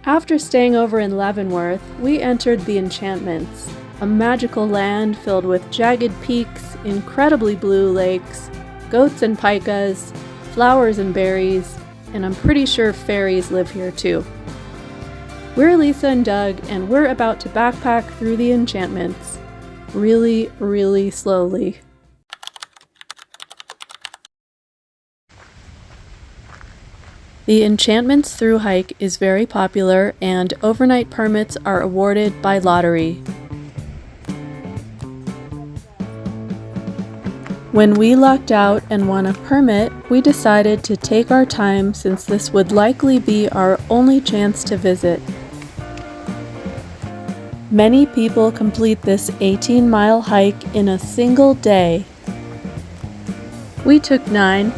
After staying over in Leavenworth, we entered the Enchantments, a magical land filled with jagged peaks, incredibly blue lakes, goats and pikas, flowers and berries, and I'm pretty sure fairies live here too. We're Lisa and Doug, and we're about to backpack through the Enchantments. Really, really slowly. The Enchantments through hike is very popular, and overnight permits are awarded by lottery. When we lucked out and won a permit, we decided to take our time since this would likely be our only chance to visit. Many people complete this 18-mile hike in a single day. We took 9.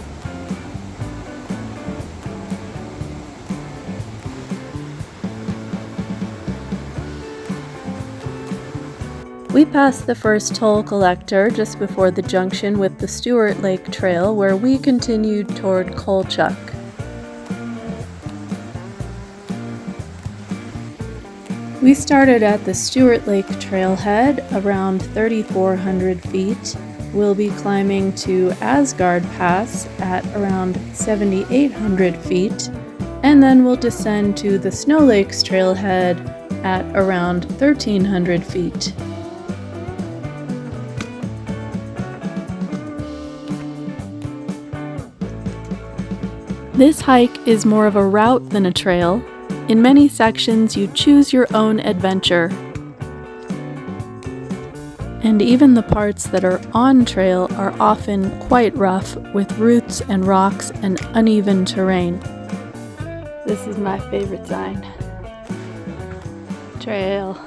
We passed the first toll collector just before the junction with the Stuart Lake Trail, where we continued toward Colchuck. We started at the Stuart Lake Trailhead around 3,400 feet. We'll be climbing to Asgard Pass at around 7,800 feet, and then we'll descend to the Snow Lakes Trailhead at around 1,300 feet. This hike is more of a route than a trail. In many sections, you choose your own adventure. And even the parts that are on trail are often quite rough, with roots and rocks and uneven terrain. This is my favorite sign. Trail.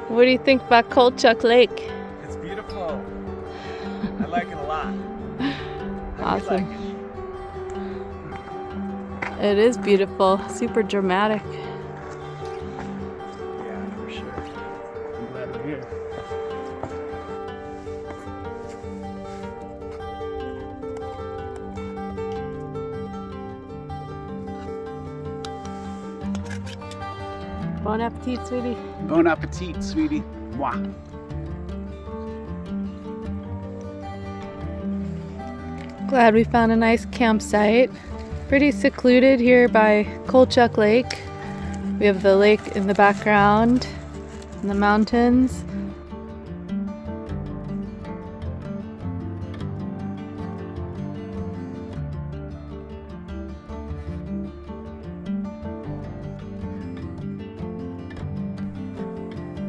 What do you think about Colchuck Lake? It's beautiful. I like it a lot. Awesome. It is beautiful, super dramatic. Yeah, for sure. I'm glad we're here. Bon appetit, sweetie. Bon appetit, sweetie. Mwah. Glad we found a nice campsite. Pretty secluded here by Colchuck Lake. We have the lake in the background and the mountains.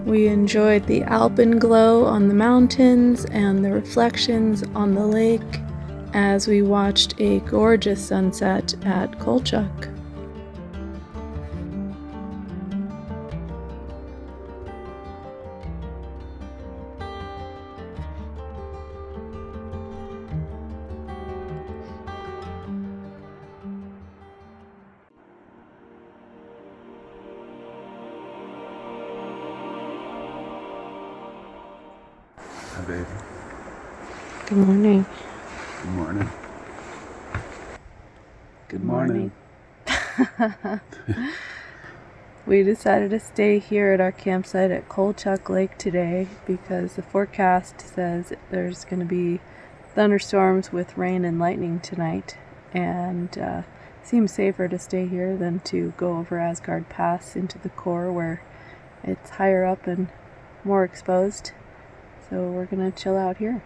We enjoyed the Alpine glow on the mountains and the reflections on the lake as we watched a gorgeous sunset at Colchuck. Hi, baby. Good morning. Good morning. Good morning. We decided to stay here at our campsite at Colchuck Lake today because the forecast says there's going to be thunderstorms with rain and lightning tonight, and seems safer to stay here than to go over Asgard Pass into the core where it's higher up and more exposed. So we're going to chill out here.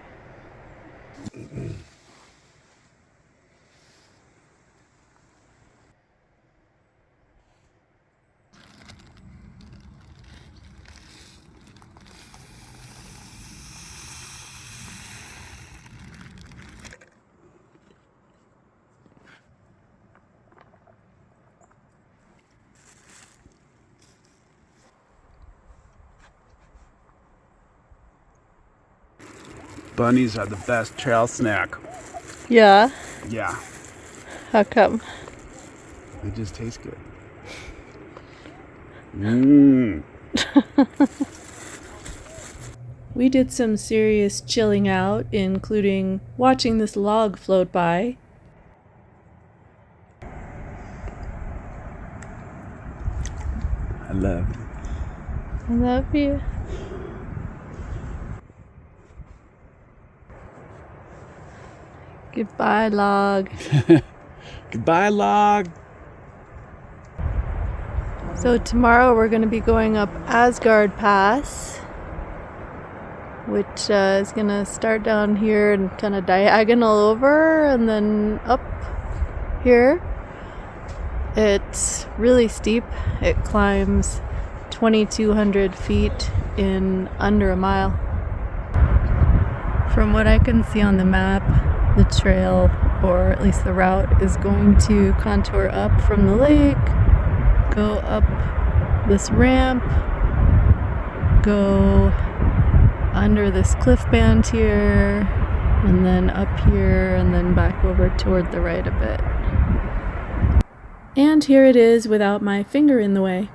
Bunnies are the best trail snack. Yeah? Yeah, How come? they just taste good. We did some serious chilling out, including watching this log float by. I love you. I love you. Goodbye, log. Goodbye, log. So tomorrow we're going to be going up Asgard Pass, which is going to start down here and kind of diagonal over and then up here. It's really steep. It climbs 2,200 feet in under a mile. From what I can see on the map, the trail, or at least the route, is going to contour up from the lake, go up this ramp, go under this cliff band here, and then up here, and then back over toward the right a bit. And here it is without my finger in the way.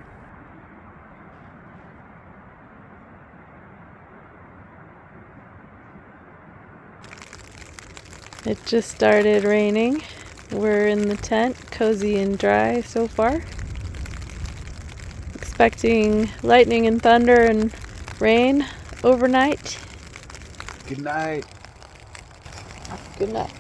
It just started raining. We're in the tent, cozy and dry so far. Expecting lightning and thunder and rain overnight. Good night. Good night.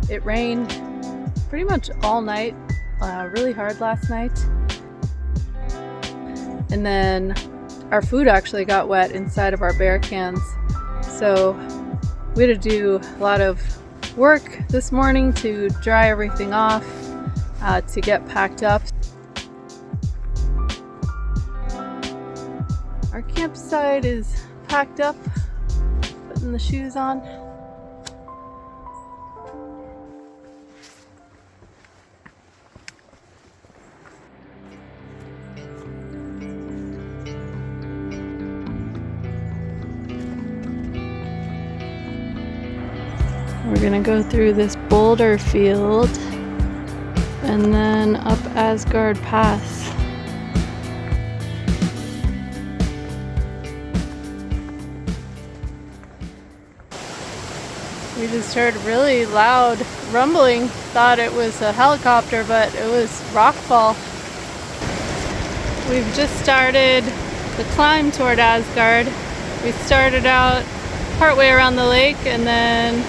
It rained pretty much all night, really hard last night. And then our food actually got wet inside of our bear cans. So we had to do a lot of work this morning to dry everything off, to get packed up. Our campsite is packed up, putting the shoes on. We're gonna go through this boulder field and then up Asgard Pass. We just heard really loud rumbling. Thought it was a helicopter, but it was rockfall. We've just started the climb toward Asgard. We started out partway around the lake and then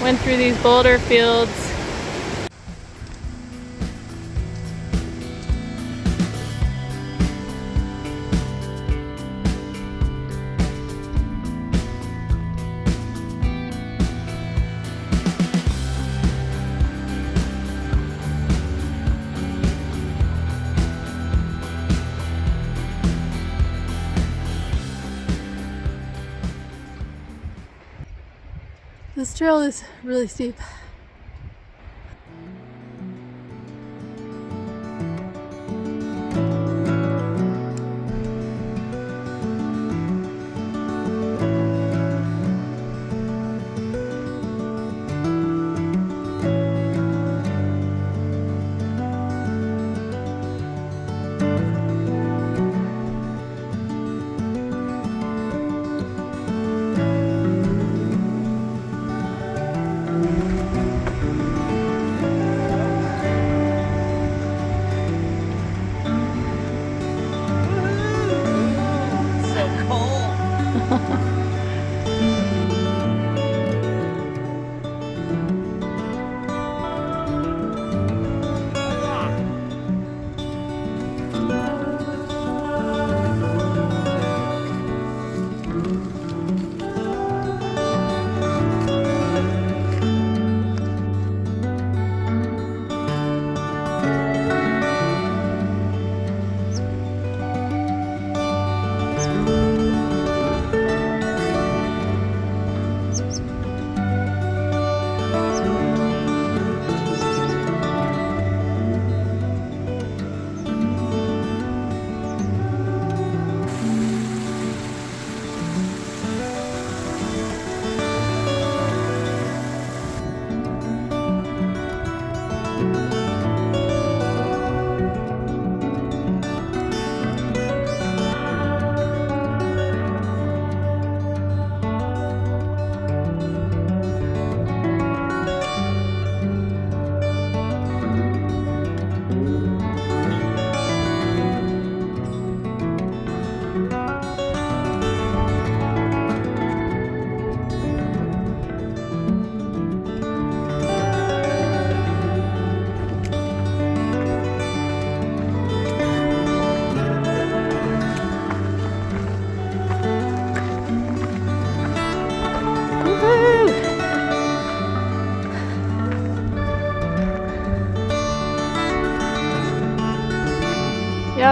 went through these boulder fields. This trail is really steep.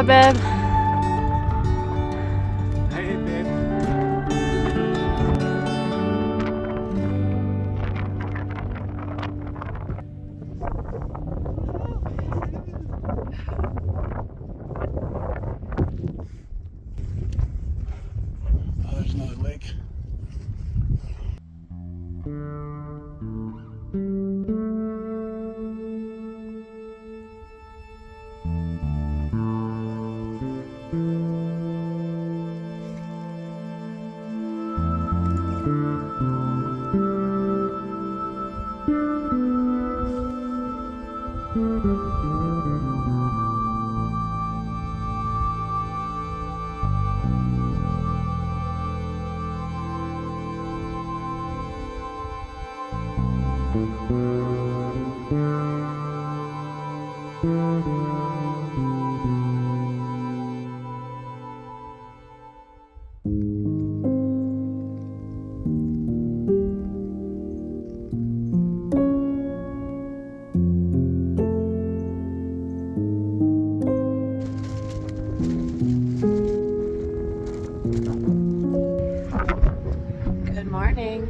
up, babe? Hey, babe. Oh, there's another lake. Good morning.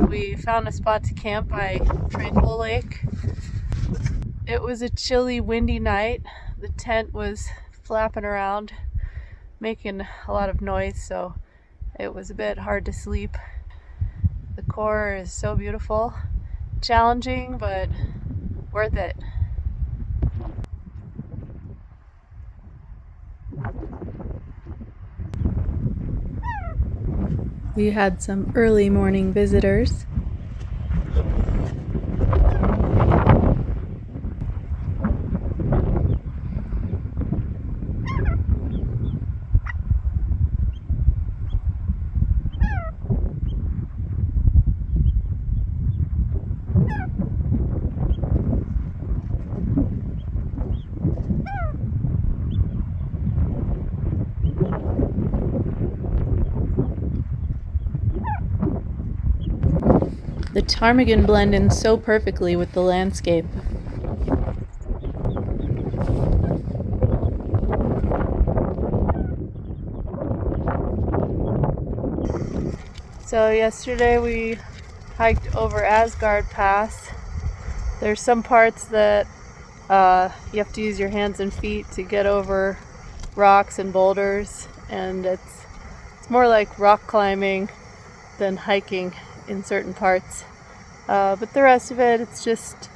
We found a spot to camp by Tranquil Lake. It was a chilly, windy night. The tent was flapping around, making a lot of noise, so it was a bit hard to sleep. The core is so beautiful, challenging, but worth it. We had some early morning visitors. The ptarmigan blend in so perfectly with the landscape. So yesterday we hiked over Asgard Pass. There's some parts that you have to use your hands and feet to get over rocks and boulders, and it's more like rock climbing than hiking in certain parts. But the rest of it, it's just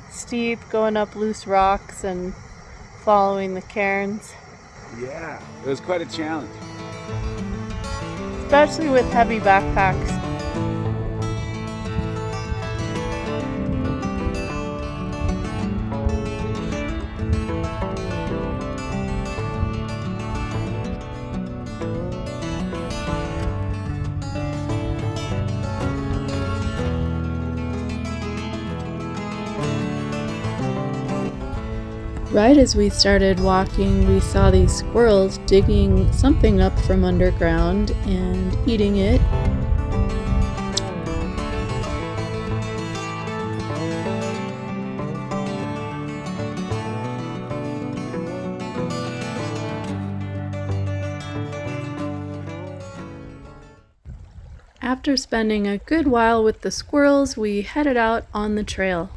steep, going up loose rocks and following the cairns. Yeah, it was quite a challenge. Especially with heavy backpacks. Right as we started walking, we saw these squirrels digging something up from underground and eating it. After spending a good while with the squirrels, we headed out on the trail.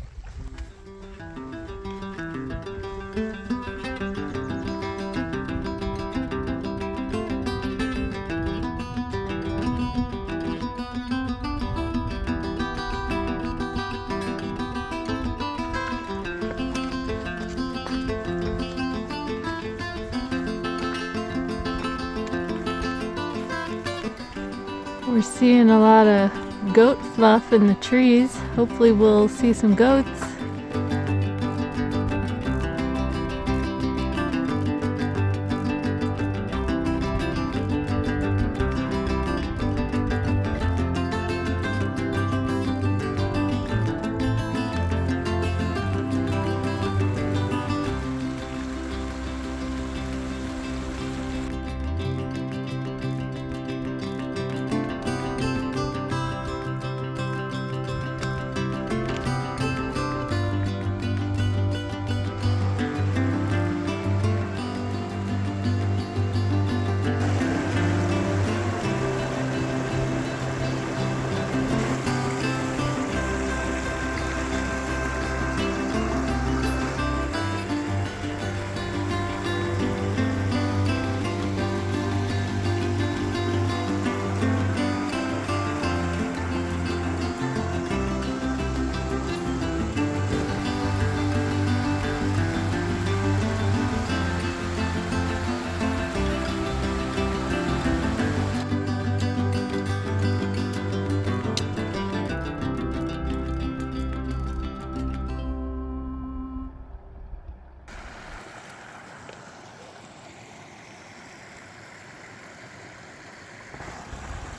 We're seeing a lot of goat fluff in the trees. Hopefully we'll see some goats.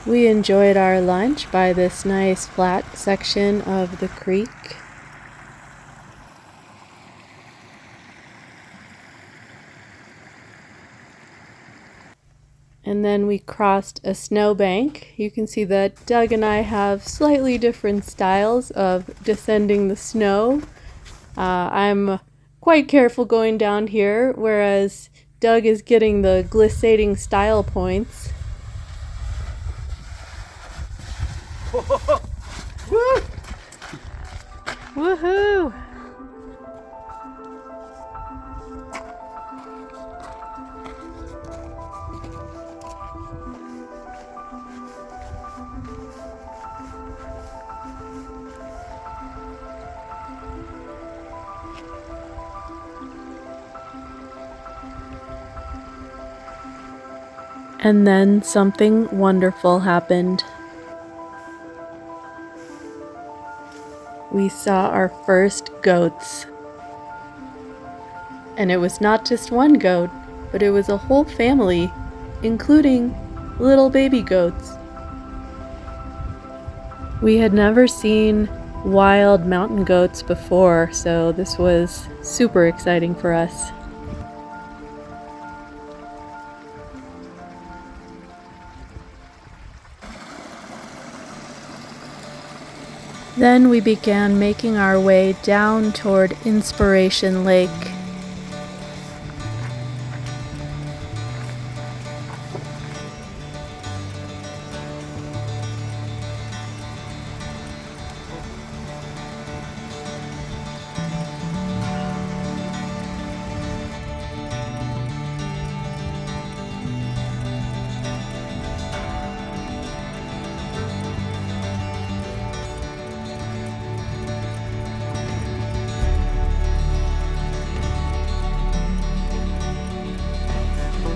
We enjoyed our lunch by this nice flat section of the creek. And then we crossed a snowbank. You can see that Doug and I have slightly different styles of descending the snow. I'm quite careful going down here, whereas Doug is getting the glissading style points. Woohoo! And then something wonderful happened. We saw our first goats. And it was not just one goat, but it was a whole family, including little baby goats. We had never seen wild mountain goats before, so this was super exciting for us. Then we began making our way down toward Inspiration Lake.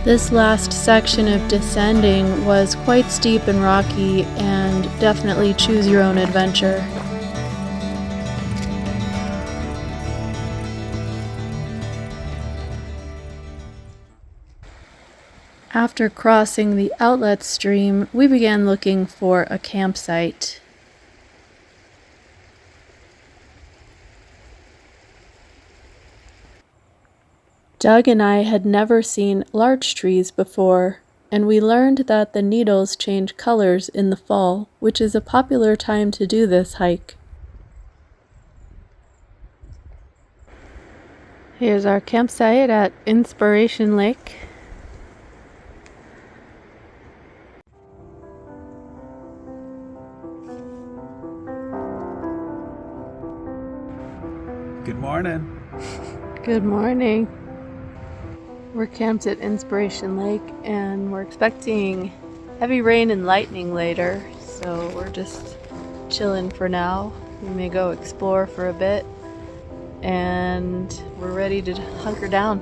This last section of descending was quite steep and rocky, and definitely choose your own adventure. After crossing the outlet stream, we began looking for a campsite. Doug and I had never seen larch trees before, and we learned that the needles change colors in the fall, which is a popular time to do this hike. Here's our campsite at Inspiration Lake. Good morning. Good morning. We're camped at Inspiration Lake, and we're expecting heavy rain and lightning later, so we're just chilling for now. We may go explore for a bit, and we're ready to hunker down.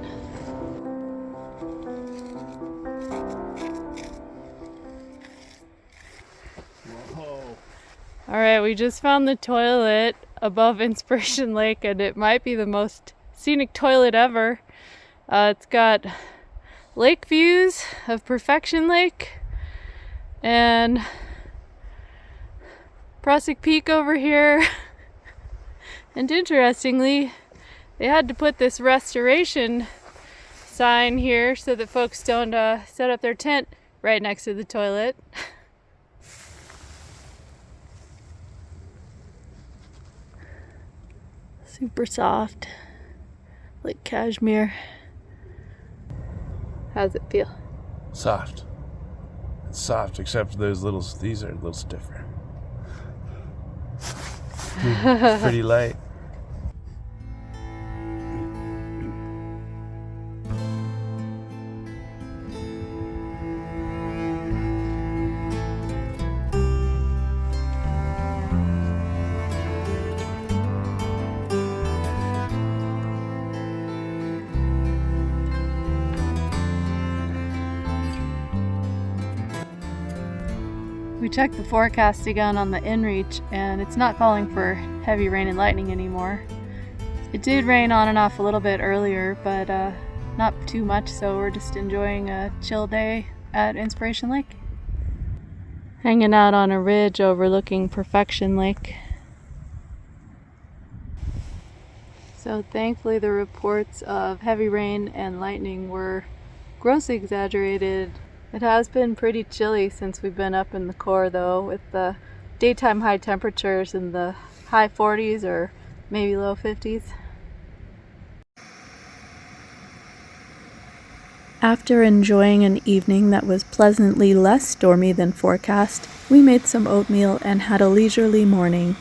Whoa. All right, we just found the toilet above Inspiration Lake, and it might be the most scenic toilet ever. It's got lake views of Perfection Lake and Prusik Peak over here. And interestingly, they had to put this restoration sign here so that folks don't set up their tent right next to the toilet. Super soft, like cashmere. How's it feel? Soft. It's soft, except these are a little stiffer. Pretty light. We checked the forecast again on the inReach, and it's not calling for heavy rain and lightning anymore. It did rain on and off a little bit earlier, but not too much, so we're just enjoying a chill day at Inspiration Lake. Hanging out on a ridge overlooking Perfection Lake. So thankfully the reports of heavy rain and lightning were grossly exaggerated. It has been pretty chilly since we've been up in the core though, with the daytime high temperatures in the high 40s or maybe low 50s. After enjoying an evening that was pleasantly less stormy than forecast, we made some oatmeal and had a leisurely morning.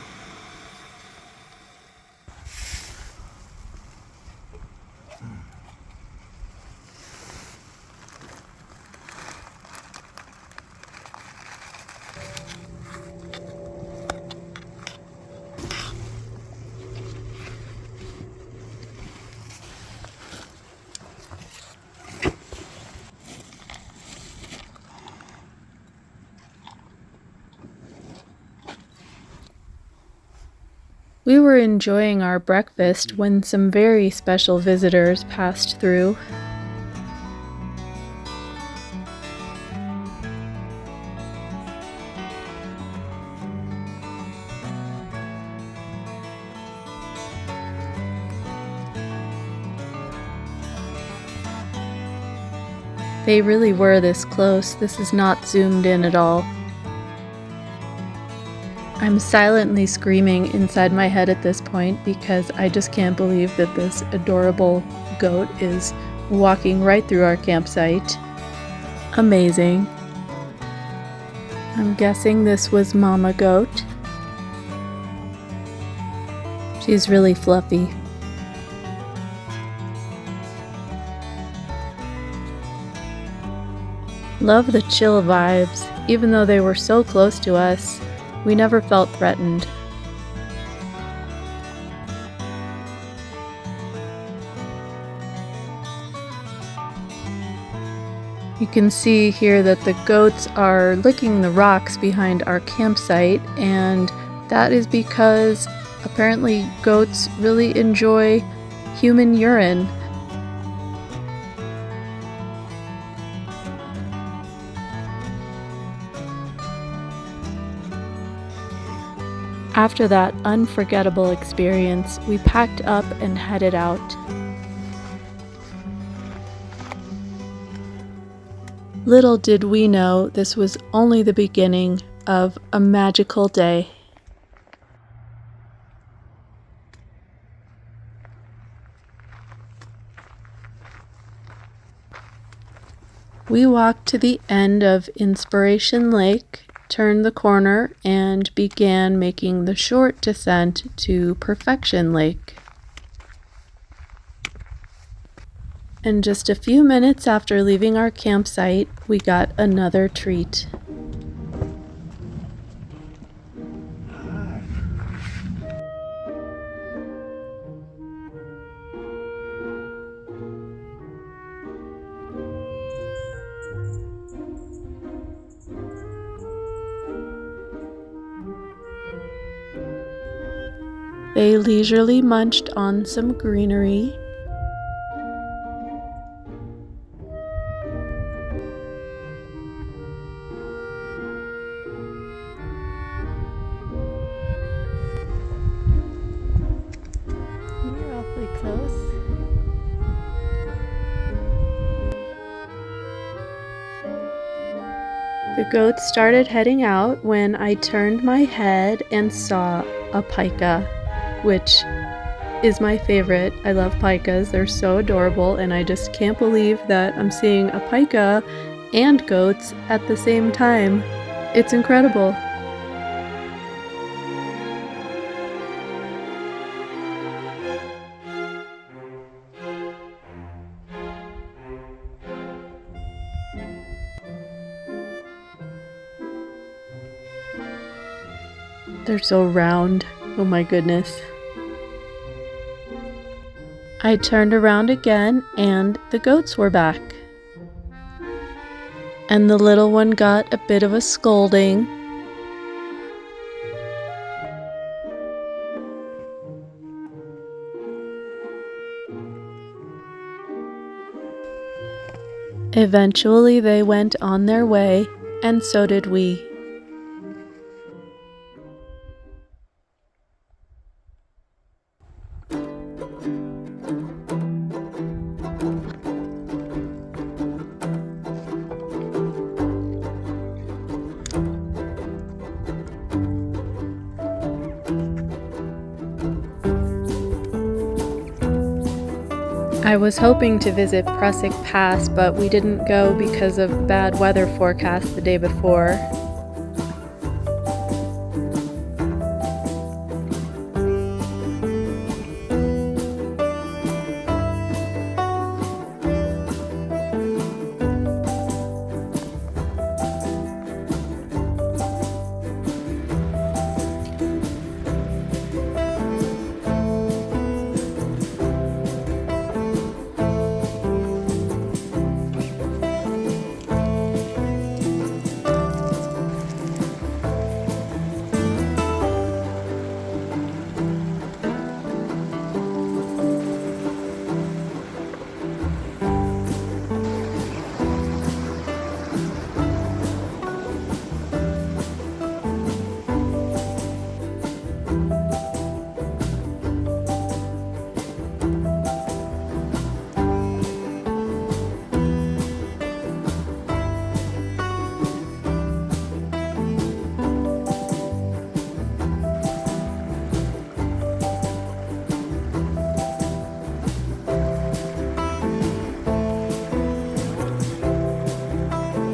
We were enjoying our breakfast when some very special visitors passed through. They really were this close. This is not zoomed in at all. I'm silently screaming inside my head at this point because I just can't believe that this adorable goat is walking right through our campsite. Amazing. I'm guessing this was Mama Goat. She's really fluffy. Love the chill vibes. Even though they were so close to us, we never felt threatened. You can see here that the goats are licking the rocks behind our campsite, and that is because apparently goats really enjoy human urine. After that unforgettable experience, we packed up and headed out. Little did we know this was only the beginning of a magical day. We walked to the end of Inspiration Lake, turned the corner, and began making the short descent to Perfection Lake. And just a few minutes after leaving our campsite, we got another treat. They leisurely munched on some greenery. You're awfully close. The goats started heading out when I turned my head and saw a pika, which is my favorite. I love pikas. They're so adorable, and I just can't believe that I'm seeing a pika and goats at the same time. It's incredible. They're so round. Oh my goodness. I turned around again and the goats were back. And the little one got a bit of a scolding. Eventually they went on their way, and so did we. I was hoping to visit Prusik Pass, but we didn't go because of bad weather forecast the day before.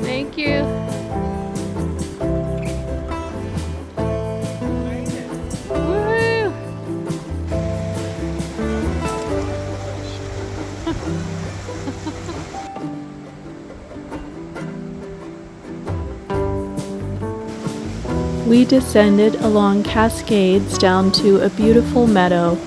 Thank you. Woohoo! We descended along Cascades down to a beautiful meadow.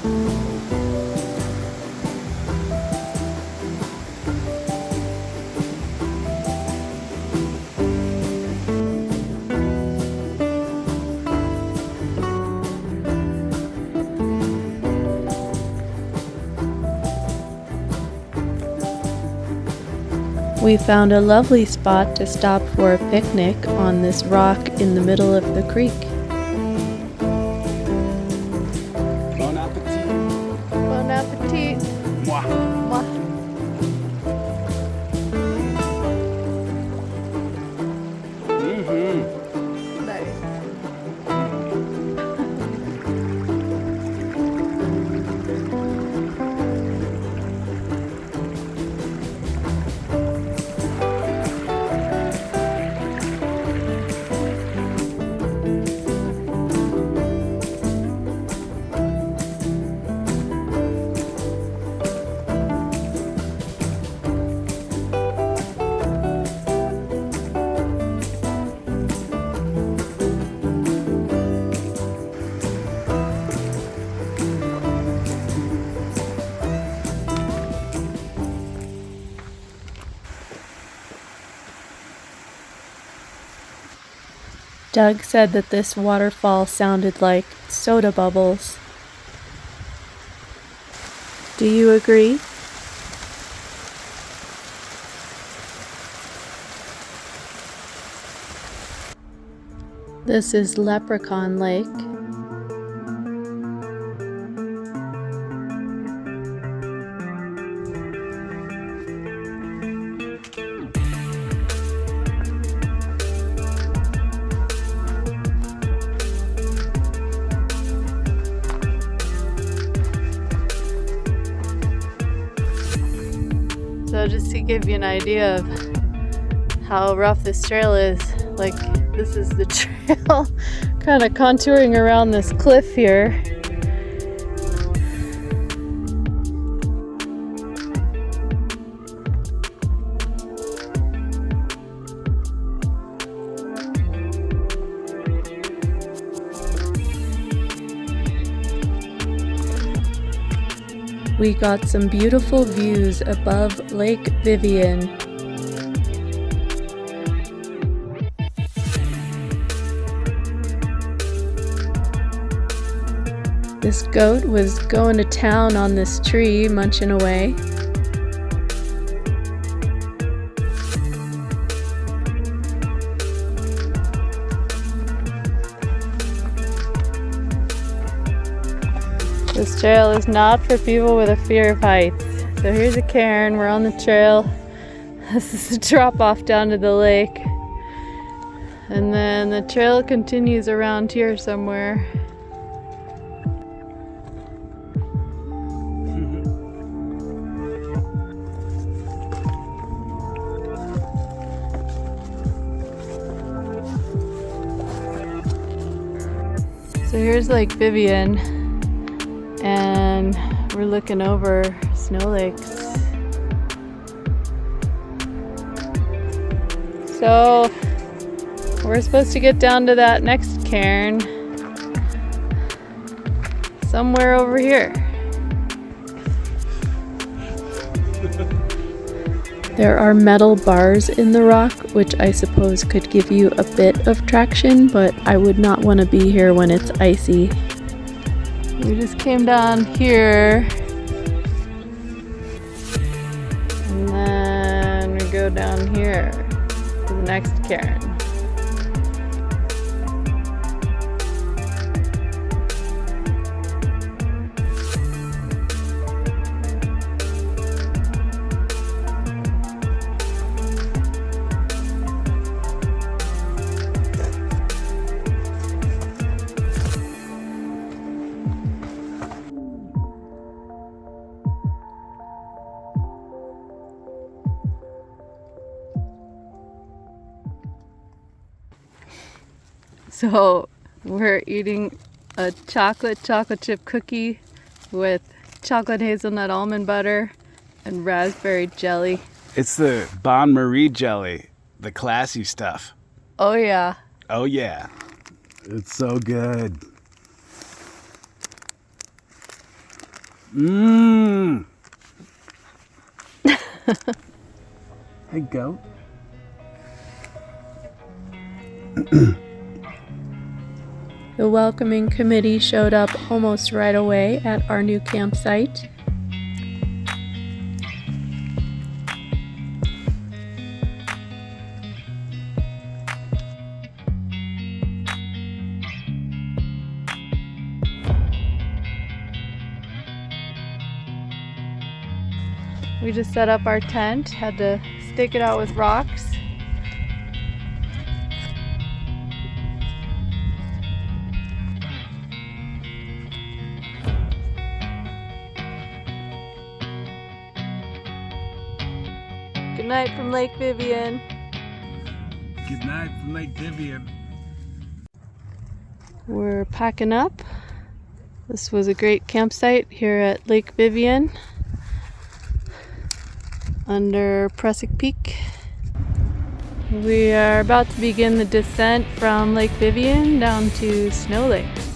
We found a lovely spot to stop for a picnic on this rock in the middle of the creek. Bon appetit. Bon appetit! Moi. Mwah. Doug said that this waterfall sounded like soda bubbles. Do you agree? This is Leprechaun Lake. So just to give you an idea of how rough this trail is, like this is the trail kind of contouring around this cliff here. We got some beautiful views above Lake Viviane. This goat was going to town on this tree, munching away. This trail is not for people with a fear of heights. So here's a cairn, we're on the trail. This is a drop off down to the lake. And then the trail continues around here somewhere. So here's Lake Viviane, and we're looking over Snow Lakes. So we're supposed to get down to that next cairn somewhere over here. There are metal bars in the rock, which I suppose could give you a bit of traction, but I would not want to be here when it's icy. We just came down here, and then we go down here to the next cairn. So we're eating a chocolate chip cookie with chocolate hazelnut almond butter and raspberry jelly. It's the Bon Marie jelly, the classy stuff. Oh yeah. Oh yeah. It's so good. Mmm. Hey, goat. The welcoming committee showed up almost right away at our new campsite. We just set up our tent, had to stake it out with rocks. Good night from Lake Viviane. Good night from Lake Viviane. We're packing up. This was a great campsite here at Lake Viviane under Prusik Peak. We are about to begin the descent from Lake Viviane down to Snow Lakes.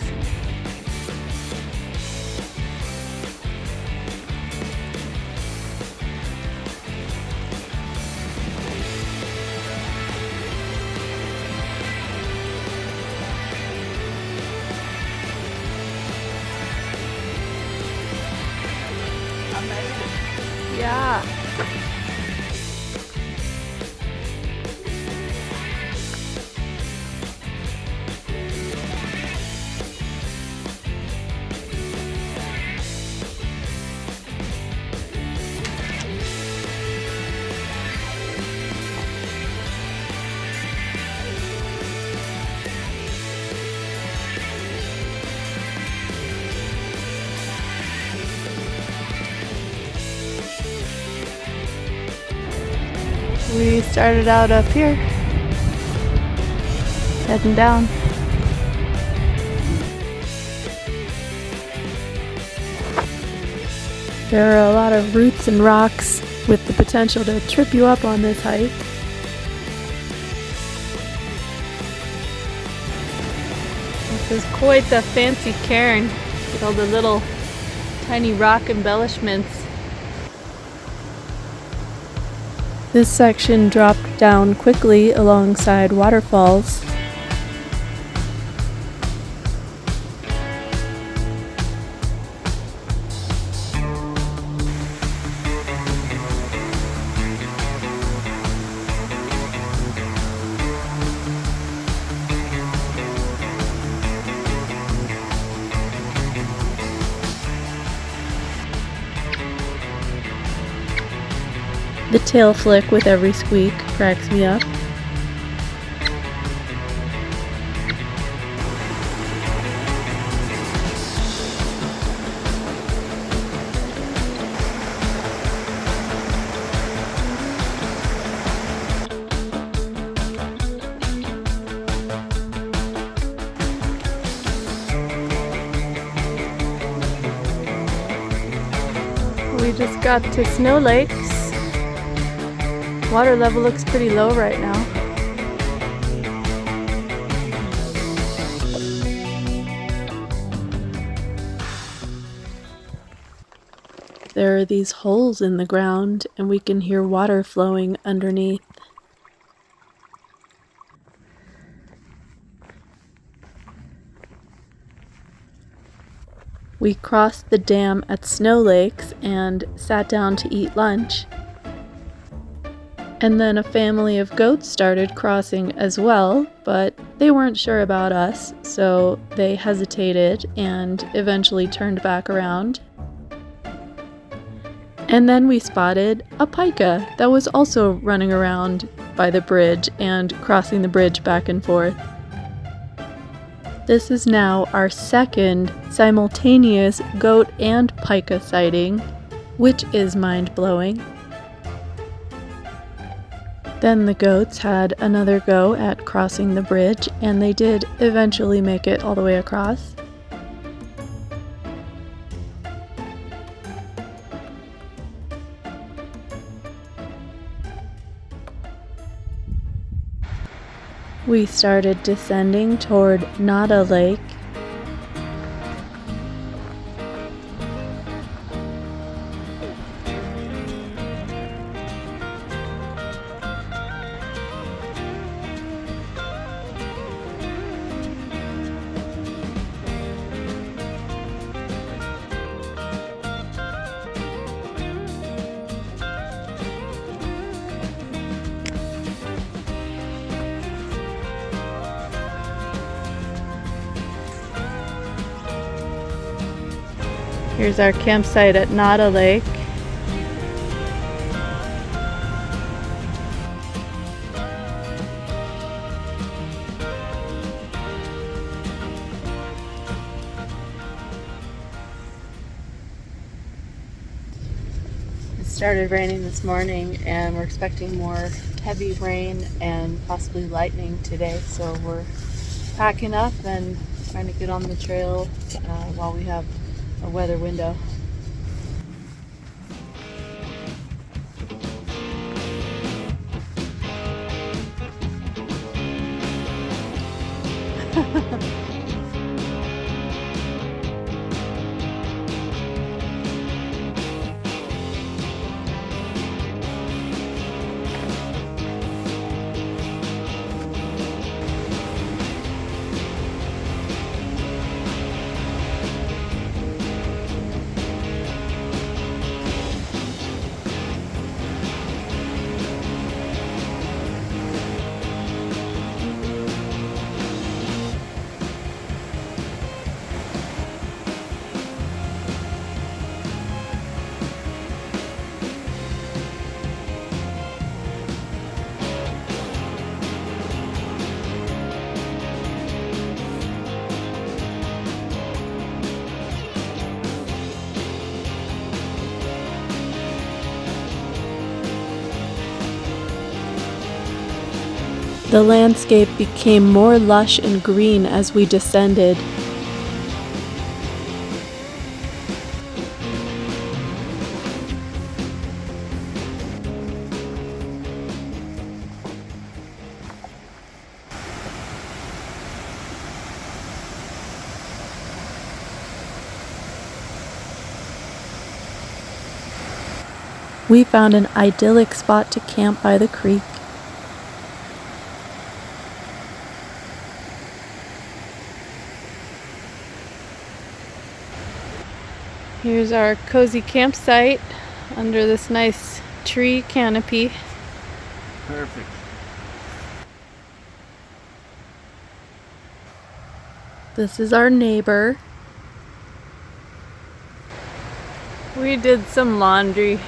Yeah. We started out up here, heading down. There are a lot of roots and rocks with the potential to trip you up on this hike. This is quite the fancy cairn with all the little tiny rock embellishments. This section dropped down quickly alongside waterfalls. The tail flick with every squeak cracks me up. We just got to Snow Lakes. Water level looks pretty low right now. There are these holes in the ground, and we can hear water flowing underneath. We crossed the dam at Snow Lakes and sat down to eat lunch. And then a family of goats started crossing as well, but they weren't sure about us, so they hesitated and eventually turned back around. And then we spotted a pika that was also running around by the bridge and crossing the bridge back and forth. This is now our second simultaneous goat and pika sighting, which is mind-blowing. Then the goats had another go at crossing the bridge, and they did eventually make it all the way across. We started descending toward Nada Lake. Here's our campsite at Nada Lake. It started raining this morning, and we're expecting more heavy rain and possibly lightning today, so we're packing up and trying to get on the trail while we have a weather window. The landscape became more lush and green as we descended. We found an idyllic spot to camp by the creek. Here's our cozy campsite under this nice tree canopy. Perfect. This is our neighbor. We did some laundry.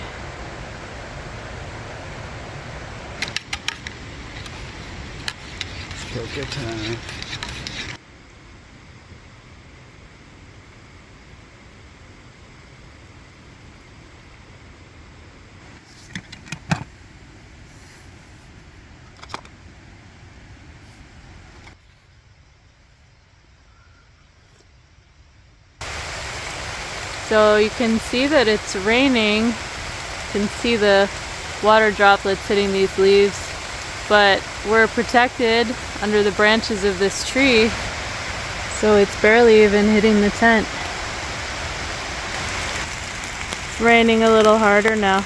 Take your time. So you can see that it's raining. You can see the water droplets hitting these leaves, but we're protected under the branches of this tree, so it's barely even hitting the tent. It's raining a little harder now.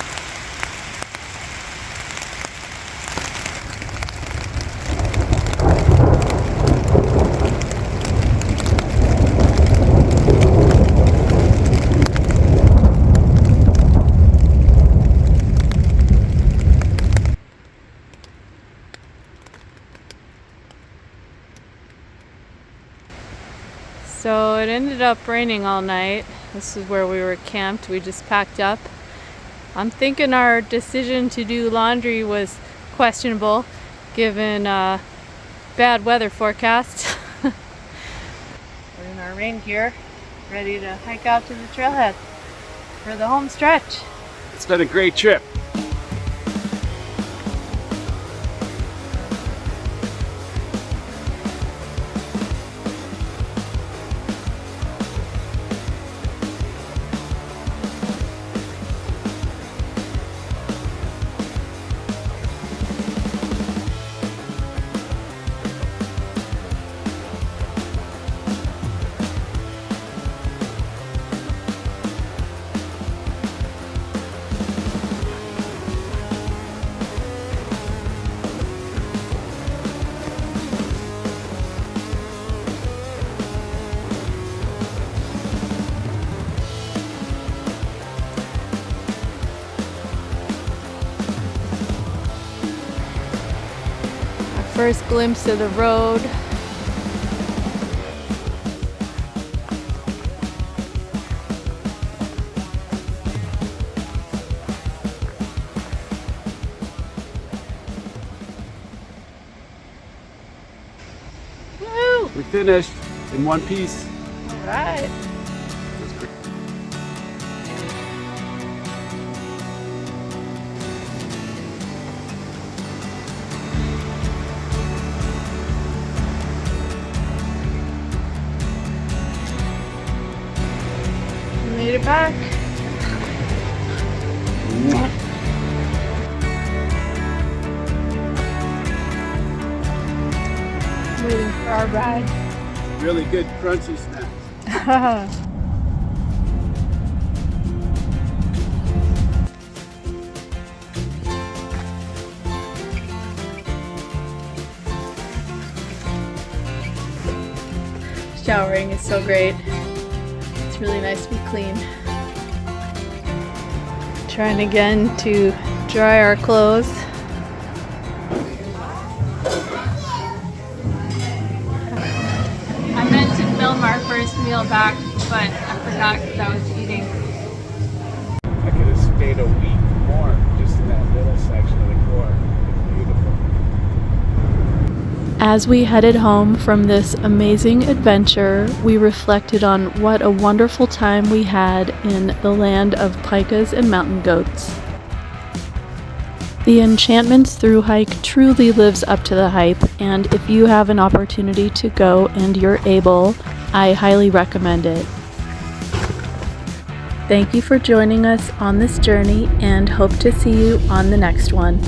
So it ended up raining all night. This is where we were camped. We just packed up. I'm thinking our decision to do laundry was questionable given bad weather forecast. We're in our rain gear, ready to hike out to the trailhead for the home stretch. It's been a great trip. First glimpse of the road. Woo! We finished in one piece. All right. Made it back. Waiting for our ride. Really good crunchy snacks. Showering is so great. It's really nice to be clean. Trying again to dry our clothes. I meant to film our first meal back, but I forgot because I was eating. I could have stayed a week more just in that little section of the core. It's beautiful. As we headed home from this amazing adventure, we reflected on what a wonderful time we had in the land of pikas and mountain goats. The Enchantments thru hike truly lives up to the hype, and if you have an opportunity to go and you're able, I highly recommend it. Thank you for joining us on this journey and hope to see you on the next one.